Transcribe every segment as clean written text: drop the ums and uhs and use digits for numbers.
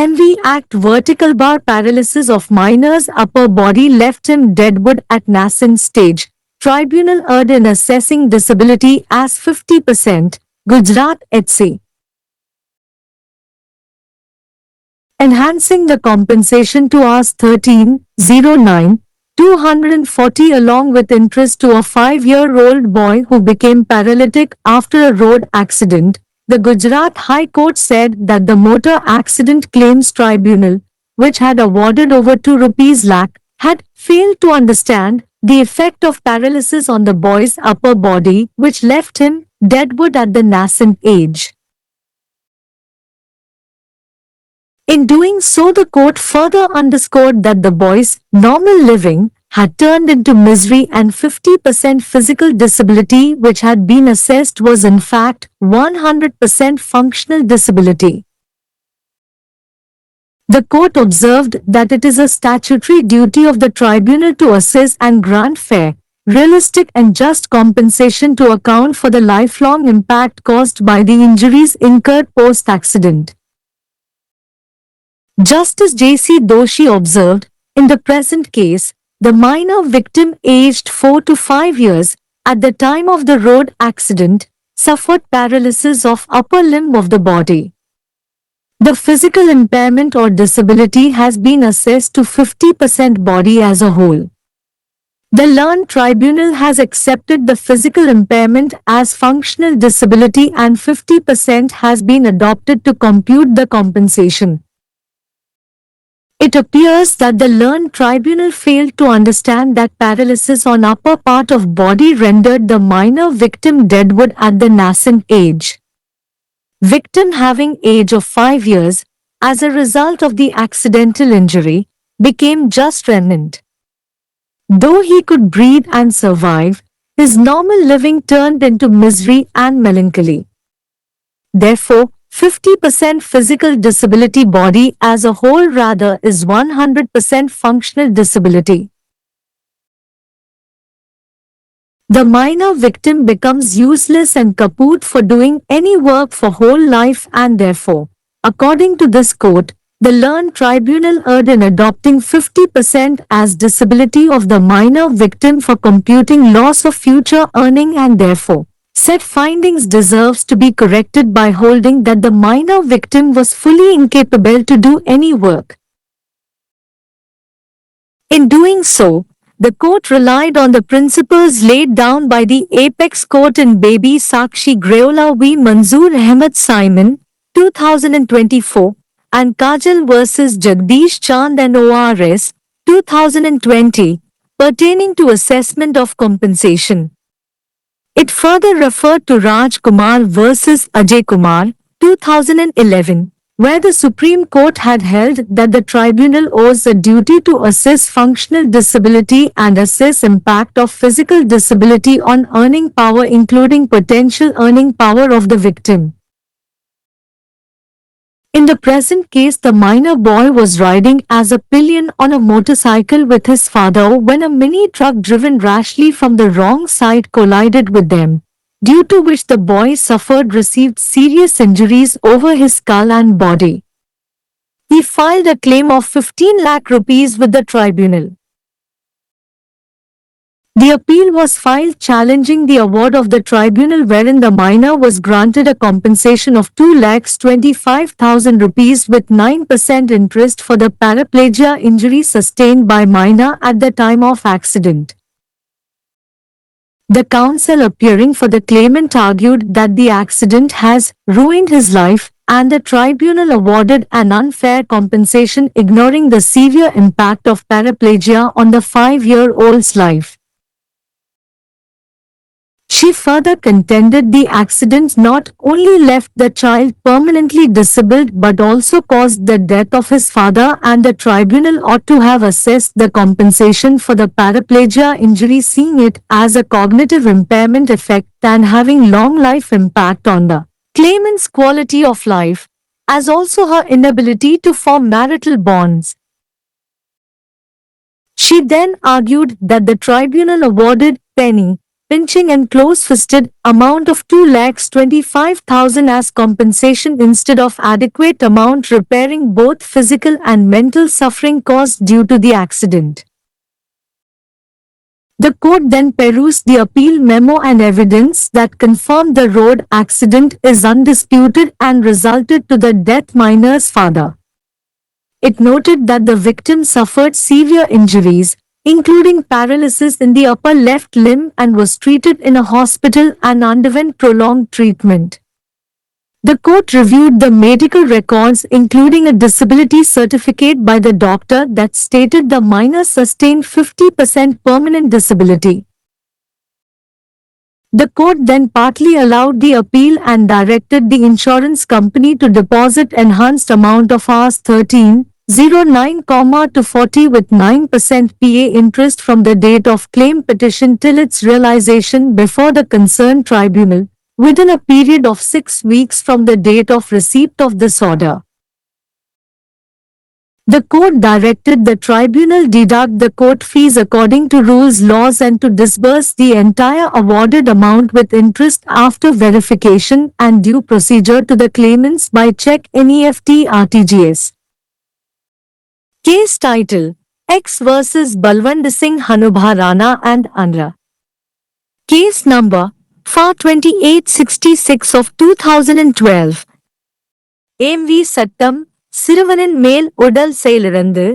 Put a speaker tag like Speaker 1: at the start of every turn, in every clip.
Speaker 1: MV Act vertical bar paralysis of minor's upper body left him deadwood at nascent stage. Tribunal erred in assessing disability as 50%. Gujarat HC. Enhancing the compensation to Rs 13,09, 240 along with interest to a 5-year-old boy who became paralytic after a road accident. The Gujarat High Court said that the Motor Accident Claims Tribunal, which had awarded over 2 rupees lakh, had failed to understand the effect of paralysis on the boy's upper body, which left him deadwood at the nascent age. In doing so, the court further underscored that the boy's normal living had turned into misery and 50% physical disability which had been assessed was in fact 100% functional disability. The court observed that it is a statutory duty of the tribunal to assess and grant fair, realistic and just compensation to account for the lifelong impact caused by the injuries incurred post-accident. Justice J.C. Doshi observed, in the present case, the minor victim aged 4 to 5 years at the time of the road accident suffered paralysis of upper limb of the body. The physical impairment or disability has been assessed to 50% body as a whole. The learned tribunal has accepted the physical impairment as functional disability and 50% has been adopted to compute the compensation. It appears that the learned tribunal failed to understand that paralysis on upper part of body rendered the minor victim deadwood at the nascent age. Victim having age of 5 years, as a result of the accidental injury, became just remnant. Though he could breathe and survive, his normal living turned into misery and melancholy. Therefore, 50% physical disability body as a whole rather is 100% functional disability. The minor victim becomes useless and kaput for doing any work for whole life and therefore, according to this court, the learned tribunal erred in adopting 50% as disability of the minor victim for computing loss of future earning and therefore, said findings deserves to be corrected by holding that the minor victim was fully incapable to do any work. In doing so, the court relied on the principles laid down by the Apex Court in Baby Sakshi Grayola v. Manzoor Ahmed Simon, 2024, and Kajal vs. Jagdish Chand and ORS, 2020, pertaining to assessment of compensation. It further referred to Raj Kumar vs. Ajay Kumar, 2011, where the Supreme Court had held that the tribunal owes a duty to assess functional disability and assess impact of physical disability on earning power including potential earning power of the victim. In the present case, the minor boy was riding as a pillion on a motorcycle with his father when a mini truck driven rashly from the wrong side collided with them, due to which the boy received serious injuries over his skull and body. He filed a claim of 15 lakh rupees with the tribunal. The appeal was filed challenging the award of the tribunal wherein the minor was granted a compensation of 2,25,000 rupees with 9% interest for the paraplegia injury sustained by minor at the time of accident. The counsel appearing for the claimant argued that the accident has ruined his life and the tribunal awarded an unfair compensation ignoring the severe impact of paraplegia on the 5-year-old's life. She further contended the accident not only left the child permanently disabled but also caused the death of his father and the tribunal ought to have assessed the compensation for the paraplegia injury seeing it as a cognitive impairment effect and having long life impact on the claimant's quality of life, as also her inability to form marital bonds. She then argued that the tribunal awarded penny pinching and close-fisted amount of 2,25,000 as compensation instead of adequate amount repairing both physical and mental suffering caused due to the accident. The court then perused the appeal memo and evidence that confirmed the road accident is undisputed and resulted to the death minor's father. It noted that the victim suffered severe injuries, including paralysis in the upper left limb, and was treated in a hospital and underwent prolonged treatment. The court reviewed the medical records, including a disability certificate by the doctor that stated the minor sustained 50% permanent disability. The court then partly allowed the appeal and directed the insurance company to deposit enhanced amount of Rs 13,09, to 40 with 9% PA interest from the date of claim petition till its realization before the concerned tribunal, within a period of 6 weeks from the date of receipt of this order. The court directed the tribunal deduct the court fees according to rules laws and to disburse the entire awarded amount with interest after verification and due procedure to the claimants by check, NEFT, RTGS. Case title: X vs. Balwant Singh Hanubha Rana and Anra. Case number FA 2866 of 2012. MV சட்டம் சிறுவனின் மேல் உடல் செயலிழந்து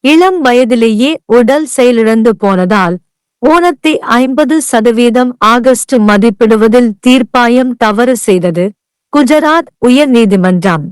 Speaker 1: இளம் வயதிலேயே உடல் செயலிழந்து போனதால் ஊனத்தை 50% ஆகஸ்ட் மதிப்பிடுவதில் தீர்ப்பாயம் தவறு செய்தது. குஜராத் உயர் நீதிமன்றம்.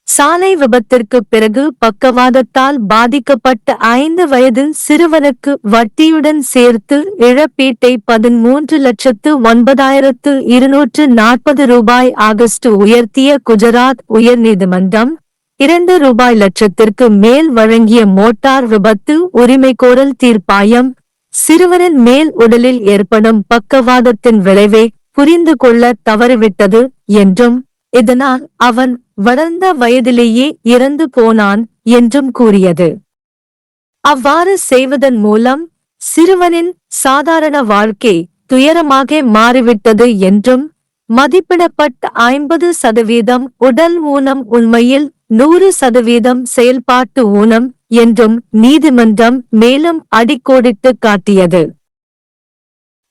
Speaker 1: சாலை விபத்திற்கு பிறகு பக்கவாதத்தால் பாதிக்கப்பட்ட 5 வயது சிறுவனுக்கு வட்டியுடன் சேர்த்து இழப்பீட்டை 13,09,240 ரூபாய் ஆகஸ்ட் உயர்த்திய குஜராத் உயர்நீதிமன்றம் ₹2,00,000 மேல் வழங்கிய மோட்டார் விபத்து உரிமைகோரல் தீர்ப்பாயம் சிறுவனின் மேல் உடலில் ஏற்படும் பக்கவாதத்தின் விளைவை புரிந்து கொள்ள தவறிவிட்டது என்றும் இதனால் அவன் வளர்ந்த வயதிலேயே இறந்து போனான் என்றும் கூறியது. அவ்வாறு செய்வதன் மூலம் சிறுவனின் சாதாரண வாழ்க்கை துயரமாக மாறிவிட்டது என்றும் மதிப்பிடப்பட்ட 50% உடல் ஊனம் உண்மையில் 100% செயல்பாட்டு ஊனம் என்றும் நீதிமன்றம் மேலும் அடிக்கோடிட்டு காட்டியது.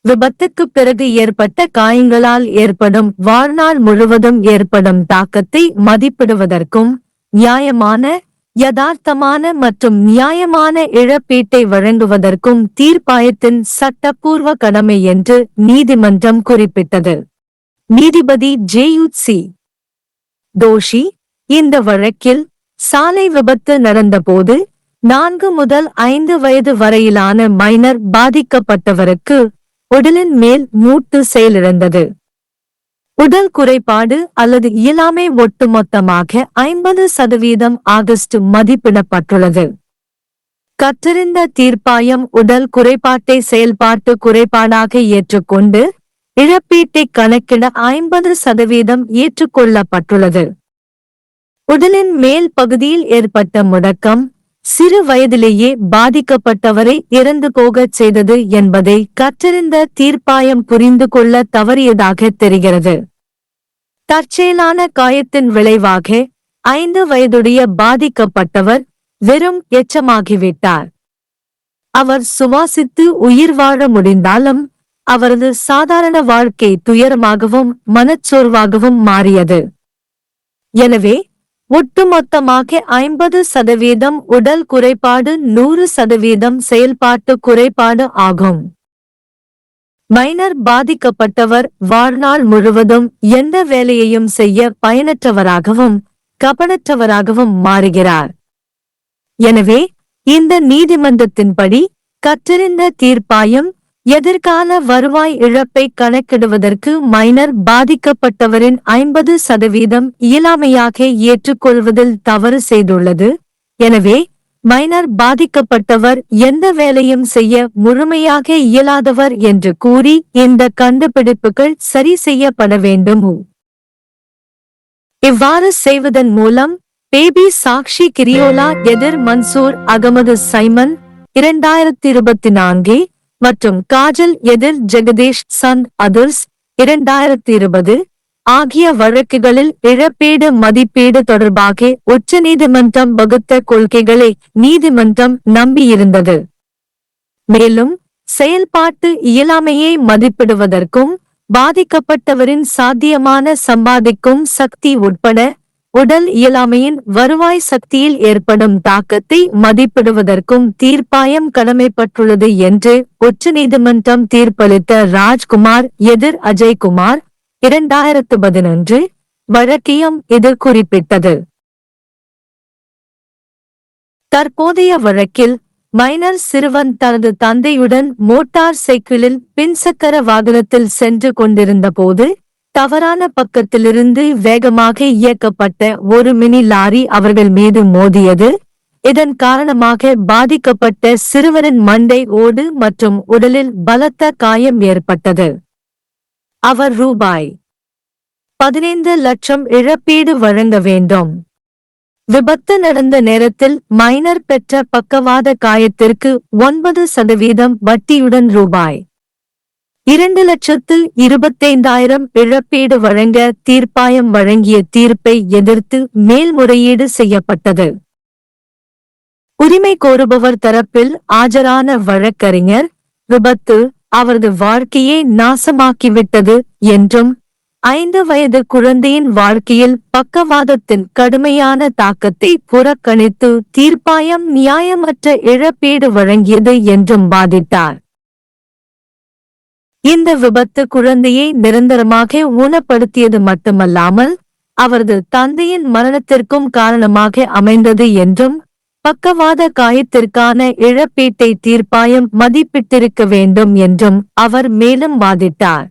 Speaker 1: விபத்துக்குப் பிறகு ஏற்பட்ட காயங்களால் ஏற்படும் வாழ்நாள் முழுவதும் ஏற்படும் தாக்கத்தை மதிப்பிடுவதற்கும் நியாயமான, யதார்த்தமான மற்றும் நியாயமான இழப்பீட்டை வழங்குவதற்கும் தீர்ப்பாயத்தின் சட்டப்பூர்வ கடமை என்று நீதிமன்றம் குறிப்பிட்டது. நீதிபதி JUC தோஷி. இந்த வழக்கில் சாலை விபத்து நடந்தபோது 4 முதல் 5 வயது வரையிலான மைனர் பாதிக்கப்பட்டவருக்கு உடலின் மேல் மூட்டு செயலிழந்தது. உடல் குறைபாடு அல்லது இயலாமை ஒட்டுமொத்தமாக 50% ஆகஸ்ட் மதிப்பிடப்பட்டுள்ளது. கற்றறிந்த தீர்ப்பாயம் உடல் குறைபாட்டை செயல்பாட்டு குறைபாடாக ஏற்றுக்கொண்டு இழப்பீட்டை கணக்கிட 50% ஏற்றுக்கொள்ளப்பட்டுள்ளது. உடலின் மேல் பகுதியில் ஏற்பட்ட முடக்கம் சிறு வயதிலேயே பாதிக்கப்பட்டவரை இறந்து போகச் செய்தது என்பதை கற்றறிந்த தீர்ப்பாயம் புரிந்து கொள்ள தவறியதாக தெரிகிறது. தற்செயலான காயத்தின் விளைவாக 5 வயதுடைய பாதிக்கப்பட்டவர் வெறும் எச்சமாகிவிட்டார். அவர் சுவாசித்து உயிர் வாழ முடிந்தாலும் அவரது சாதாரண வாழ்க்கை துயரமாகவும் மனச்சோர்வாகவும் மாறியது. எனவே ஒட்டுமொத்தமாக 50% உடல் குறைபாடு 100% செயல்பாட்டு குறைபாடு ஆகும். மைனர் பாதிக்கப்பட்டவர் வாழ்நாள் முழுவதும் எந்த வேலையையும் செய்ய பயனற்றவராகவும் கவனற்றவராகவும் மாறுகிறார். எனவே இந்த நீதிமன்றத்தின்படி கற்றறிந்த தீர்ப்பாயம் எதிர்கால வருவாய் இழப்பை கணக்கிடுவதற்கு மைனர் பாதிக்கப்பட்டவரின் 50% இயலாமையாக ஏற்றுக்கொள்வதில் தவறு செய்துள்ளது. எனவே மைனர் பாதிக்கப்பட்டவர் எந்த வேலையும் செய்ய முழுமையாக இயலாதவர் என்று கூறி இந்த கண்டுபிடிப்புகள் சரி செய்யப்பட வேண்டும். இவ்வாறு செய்வதன் மூலம் பேபி சாக்ஷி கிரியோலா எதிர் மன்சூர் அகமது சைமன் 2024 மற்றும் காஜல் எதிர் ஜெகதீஷ் சந்த் அதர்ஸ் 2020 ஆகிய வழக்குகளில் இழப்பீடு மதிப்பீடு தொடர்பாக உச்சநீதிமன்றம் வகுத்த கொள்கைகளை நீதிமன்றம் நம்பியிருந்தது. மேலும் செயல்பாட்டு இயலாமையை மதிப்பிடுவதற்கும் பாதிக்கப்பட்டவரின் சாத்தியமான சம்பாதிக்கும் சக்தி உட்பட உடல் இயலாமையின் வருவாய் சக்தியில் ஏற்படும் தாக்கத்தை மதிப்பிடுவதற்கும் தீர்ப்பாயம் கடமைப்பட்டுள்ளது என்று உச்சநீதிமன்றம் தீர்ப்பளித்த ராஜ்குமார் எதிர் அஜய்குமார் 2011 வழக்கையும் இது குறிப்பிட்டது. தற்போதைய வழக்கில் மைனர் சிறுவன் தனது தந்தையுடன் மோட்டார் சைக்கிளில் பின்சக்கர வாகனத்தில் சென்று கொண்டிருந்த போது தவறான பக்கத்திலிருந்து வேகமாக இயக்கப்பட்ட ஒரு மினி லாரி அவர்கள் மீது மோதியது. இதன் காரணமாக பாதிக்கப்பட்ட சிறுவனின் மண்டை ஓடு மற்றும் உடலில் பலத்த காயம் ஏற்பட்டது. அவர் ரூபாய் 15 லட்சம் இழப்பீடு வழங்க வேண்டும். விபத்து நடந்த நேரத்தில் மைனர் பெற்ற பக்கவாத காயத்திற்கு 9% வட்டியுடன் ரூபாய் 2,25,000 இழப்பீடு வழங்க தீர்ப்பாயம் வழங்கிய தீர்ப்பை எதிர்த்து மேல்முறையீடு செய்யப்பட்டது. உரிமை கோருபவர் தரப்பில் ஆஜரான வழக்கறிஞர், விபத்து அவரது வாழ்க்கையை நாசமாக்கிவிட்டது என்றும் 5 வயது குழந்தையின் வாழ்க்கையில் பக்கவாதத்தின் கடுமையான தாக்கத்தை புறக்கணித்து தீர்ப்பாயம் நியாயமற்ற இழப்பீடு வழங்கியது என்றும் வாதிட்டார். இந்த விபத்து குழந்தையை நிரந்தரமாக ஊனப்படுத்தியது மட்டுமல்லாமல் அவரது தந்தையின் மரணத்திற்கும் காரணமாக அமைந்தது என்றும் பக்கவாத காயத்திற்கான இழப்பீட்டை தீர்ப்பாயம் மதிப்பிட்டிருக்க வேண்டும் என்றும் அவர் மேலும் வாதிட்டார்.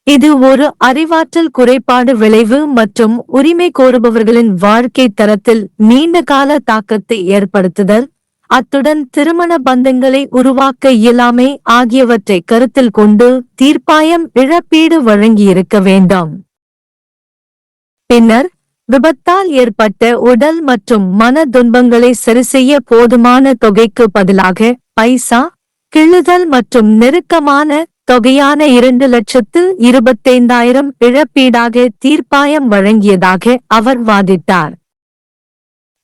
Speaker 1: இது ஒரு அறிவாற்றல் குறைபாடு விளைவு மற்றும் உரிமை கோருபவர்களின் வாழ்க்கை தரத்தில் நீண்டகால தாக்கத்தை ஏற்படுத்துதல், அத்துடன் திருமண பந்தங்களை உருவாக்க இயலாமை ஆகியவற்றை கருத்தில் கொண்டு தீர்ப்பாயம் இழப்பீடு வழங்கியிருக்க வேண்டும். பின்னர் விபத்தால் ஏற்பட்ட உடல் மற்றும் மன துன்பங்களை சரிசெய்ய போதுமான தொகைக்கு பதிலாக பைசா, கிள்ளுதல் மற்றும் நெருக்கமான தொகையான 2,25,000 இழப்பீடாக தீர்ப்பாயம் வழங்கியதாக அவர் வாதிட்டார்.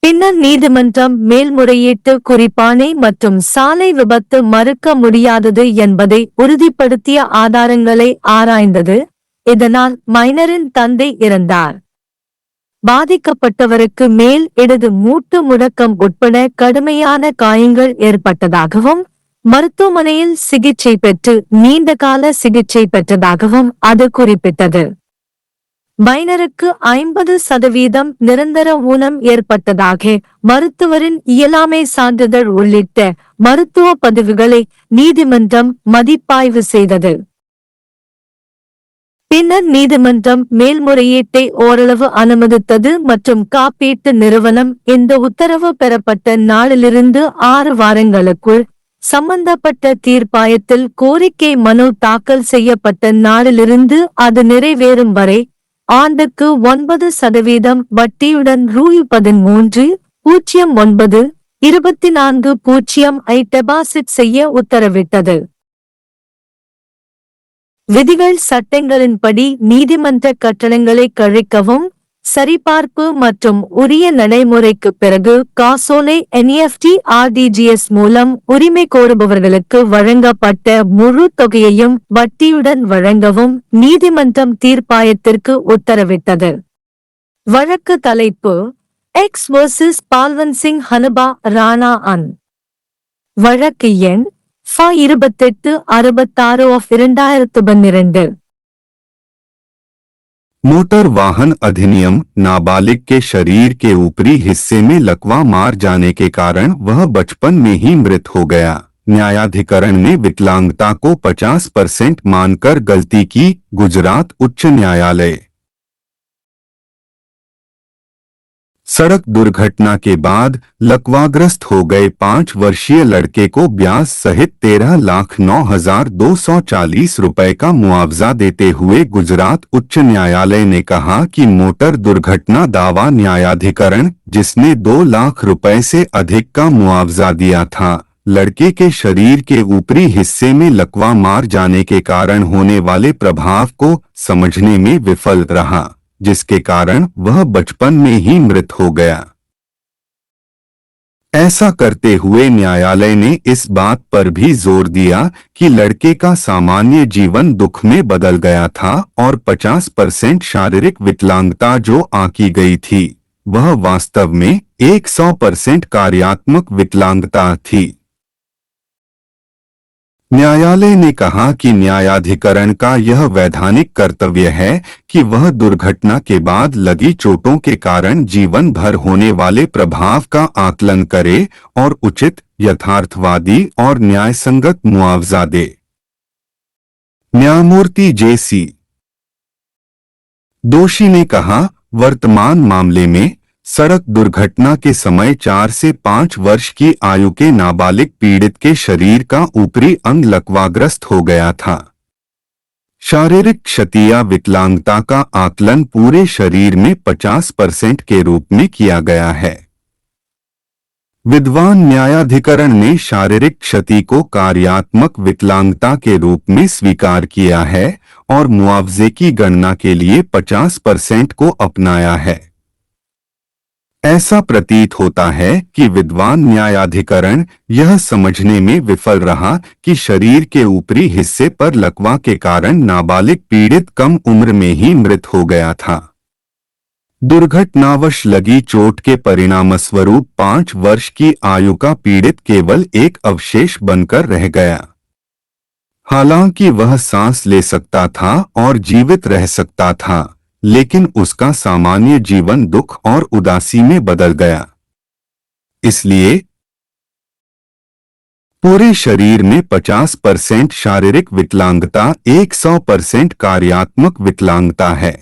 Speaker 1: பின்னர் நீதிமன்றம் மேல்முறையீட்டு குறிப்பாணை மற்றும் சாலை விபத்து மறுக்க முடியாதது என்பதை உறுதிப்படுத்திய ஆதாரங்களை ஆராய்ந்தது. இதனால் மைனரின் தந்தை இறந்தார். பாதிக்கப்பட்டவருக்கு மேல் இடது மூட்டு முடக்கம் உட்பட கடுமையான காயங்கள் ஏற்பட்டதாகவும் மருத்துவமனையில் சிகிச்சை பெற்று நீண்டகால சிகிச்சை பெற்றதாகவும் அது குறிப்பிட்டது. மைனருக்கு 50% நிரந்தர ஊனம் ஏற்பட்டதாக மருத்துவரின் இயலாமை சான்றிதழ் உள்ளிட்ட மருத்துவ பதிவுகளை நீதிமன்றம் மதிப்பாய்வு செய்தது. பின்னர் நீதிமன்றம் மேல்முறையீட்டை ஓரளவு அனுமதித்தது மற்றும் காப்பீட்டு நிறுவனம் இந்த உத்தரவு பெறப்பட்ட நாளிலிருந்து 6 வாரங்களுக்குள் சம்பந்தப்பட்ட தீர்ப்பாயத்தில் கோரிக்கை மனு தாக்கல் செய்யப்பட்ட நாளிலிருந்து அது நிறைவேறும் வரை ஆண்டுக்கு 9% வட்டியுடன் ரூ.13,09,24,000 டெபாசிட் செய்ய உத்தரவிட்டது. விதிகள் சட்டங்களின்படி நீதிமன்ற கட்டணங்களை கழிக்கவும் சரிபார்ப்பு மற்றும் உரிய நடைமுறைக்கு பிறகு காசோலை NEFT RTGS மூலம் உரிமை கோருபவர்களுக்கு வழங்கப்பட்ட முழு தொகையையும் வட்டியுடன் வழங்கவும் நீதிமன்றம் தீர்ப்பாயத்திற்கு உத்தரவிட்டது. வழக்கு தலைப்பு எக்ஸ் வர்சஸ் பால்வந்த் சிங் ஹனுபா ராணா அன். வழக்கு எண் FA2866/2012।
Speaker 2: मोटर वाहन अधिनियम नाबालिग के शरीर के ऊपरी हिस्से में लकवा मार जाने के कारण वह बचपन में ही मृत हो गया। न्यायाधिकरण ने विकलांगता को 50% मानकर गलती की। गुजरात उच्च न्यायालय। सड़क दुर्घटना के बाद लकवाग्रस्त हो गए 5 वर्षीय लड़के को ब्याज सहित 13,09,240 रुपए का मुआवजा देते हुए गुजरात उच्च न्यायालय ने कहा कि मोटर दुर्घटना दावा न्यायाधिकरण, जिसने 2 लाख रुपए से अधिक का मुआवजा दिया था, लड़के के शरीर के ऊपरी हिस्से में लकवा मार जाने के कारण होने वाले प्रभाव को समझने में विफल रहा, जिसके कारण वह बचपन में ही मृत हो गया। ऐसा करते हुए न्यायालय ने इस बात पर भी जोर दिया कि लड़के का सामान्य जीवन दुख में बदल गया था और 50% शारीरिक विकलांगता जो आंकी गई थी वह वास्तव में 100% कार्यात्मक विकलांगता थी। न्यायालय ने कहा कि न्यायाधिकरण का यह वैधानिक कर्तव्य है कि वह दुर्घटना के बाद लगी चोटों के कारण जीवन भर होने वाले प्रभाव का आकलन करे और उचित, यथार्थवादी और न्यायसंगत मुआवजा दे। न्यायमूर्ति जे.सी. दोषी ने कहा, वर्तमान मामले में सड़क दुर्घटना के समय 4 से 5 वर्ष की आयु के नाबालिग पीड़ित के शरीर का ऊपरी अंग लकवाग्रस्त हो गया था। शारीरिक क्षति या विकलांगता का आकलन पूरे शरीर में 50% के रूप में किया गया है। विद्वान न्यायाधिकरण ने शारीरिक क्षति को कार्यात्मक विकलांगता के रूप में स्वीकार किया है और मुआवजे की गणना के लिए 50% को अपनाया है। ऐसा प्रतीत होता है कि विद्वान न्यायाधिकरण यह समझने में विफल रहा कि शरीर के ऊपरी हिस्से पर लकवा के कारण नाबालिग पीड़ित कम उम्र में ही मृत हो गया था। दुर्घटनावश लगी चोट के परिणामस्वरूप 5 वर्ष की आयु का पीड़ित केवल एक अवशेष बनकर रह गया। हालांकि वह सांस ले सकता था और जीवित रह सकता था, लेकिन उसका सामान्य जीवन दुख और उदासी में बदल गया। इसलिए पूरे शरीर में 50% शारीरिक विकलांगता 100% कार्यात्मक विकलांगता है।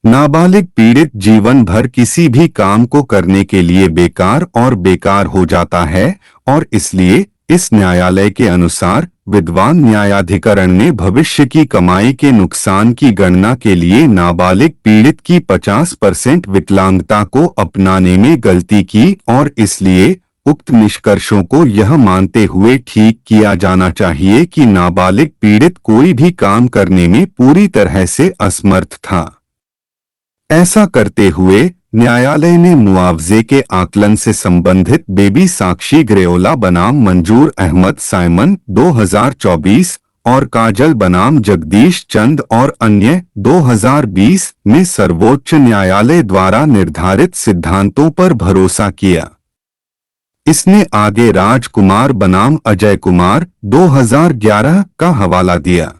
Speaker 2: नाबालिग पीड़ित जीवन भर किसी भी काम को करने के लिए बेकार हो जाता है और इसलिए इस न्यायालय के अनुसार विद्वान न्यायाधिकरण ने भविष्य की कमाई के नुकसान की गणना के लिए नाबालिग पीड़ित की 50% विकलांगता को अपनाने में गलती की और इसलिए उक्त निष्कर्षों को यह मानते हुए ठीक किया जाना चाहिए कि नाबालिग पीड़ित कोई भी काम करने में पूरी तरह से असमर्थ था। ऐसा करते हुए न्यायालय ने मुआवजे के आकलन से संबंधित बेबी साक्षी ग्रेओला बनाम मंजूर अहमद साइमन 2024 और काजल बनाम जगदीश चंद और अन्य 2020 में सर्वोच्च न्यायालय द्वारा निर्धारित सिद्धांतों पर भरोसा किया। इसने आगे राजकुमार बनाम अजय कुमार 2011 का हवाला दिया।